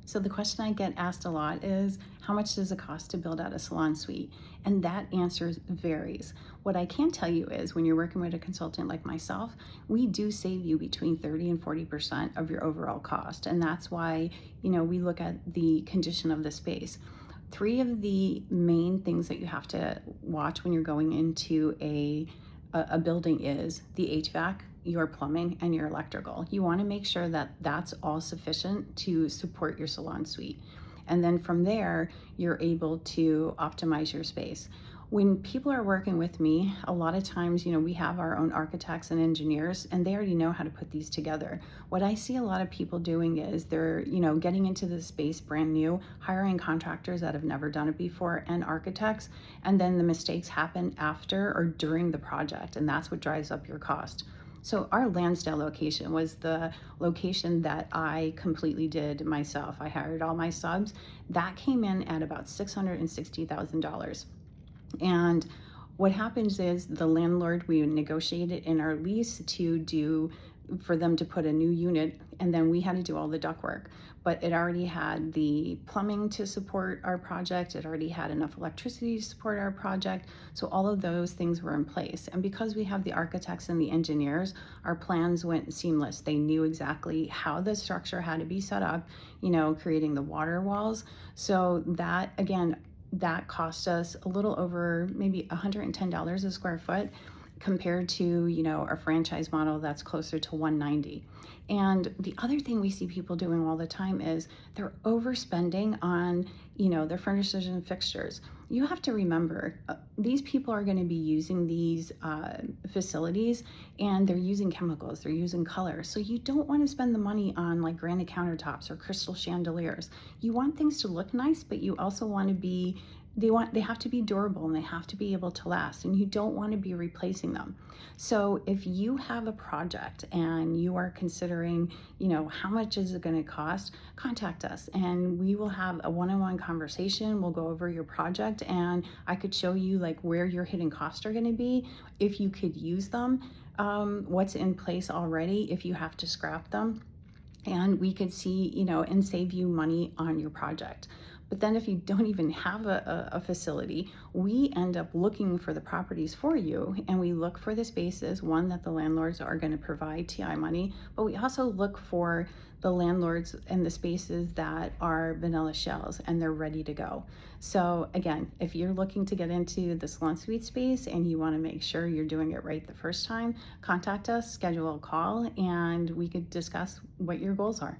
So the question I get asked a lot is, how much does it cost to build out a salon suite? And that answer varies. What I can tell you is when you're working with a consultant like myself, we do save you between 30 and 40% of your overall cost. And that's why, we look at the condition of the space. Three of the main things that you have to watch when you're going into a building is the HVAC, your plumbing, and your electrical. You want to make sure that that's all sufficient to support your salon suite. And then from there, you're able to optimize your space. When people are working with me, a lot of times, we have our own architects and engineers, and they already know how to put these together. What I see a lot of people doing is they're, getting into the space brand new, hiring contractors that have never done it before and architects, and then the mistakes happen after or during the project, and that's what drives up your cost. So our Lansdale location was the location that I completely did myself. I hired all my subs. That came in at about $660,000. And what happens is the landlord, we negotiated in our lease for them to put a new unit, and then we had to do all the ductwork. But it already had the plumbing to support our project. It already had enough electricity to support our project. So all of those things were in place. And because we have the architects and the engineers, our plans went seamless. They knew exactly how the structure had to be set up, creating the water walls. So that, again, that cost us a little over maybe $110 a square foot compared to, our franchise model that's closer to $190. And the other thing we see people doing all the time is they're overspending on, their furnitures and fixtures. You have to remember, these people are going to be using these facilities, and they're using chemicals, they're using color. So you don't want to spend the money on like granite countertops or crystal chandeliers. You want things to look nice, but you also want to be they have to be durable and they have to be able to last, and you don't want to be replacing them. So if you have a project and you are considering, how much is it going to cost, contact us and we will have a one-on-one conversation. We'll go over your project and I could show you like where your hidden costs are going to be, if you could use them, what's in place already, if you have to scrap them, and we could see, and save you money on your project. But then if you don't even have a facility, we end up looking for the properties for you, and we look for the spaces, one, that the landlords are going to provide TI money, but we also look for the landlords and the spaces that are vanilla shells and they're ready to go. So again, if you're looking to get into the salon suite space and you want to make sure you're doing it right the first time, contact us, schedule a call, and we could discuss what your goals are.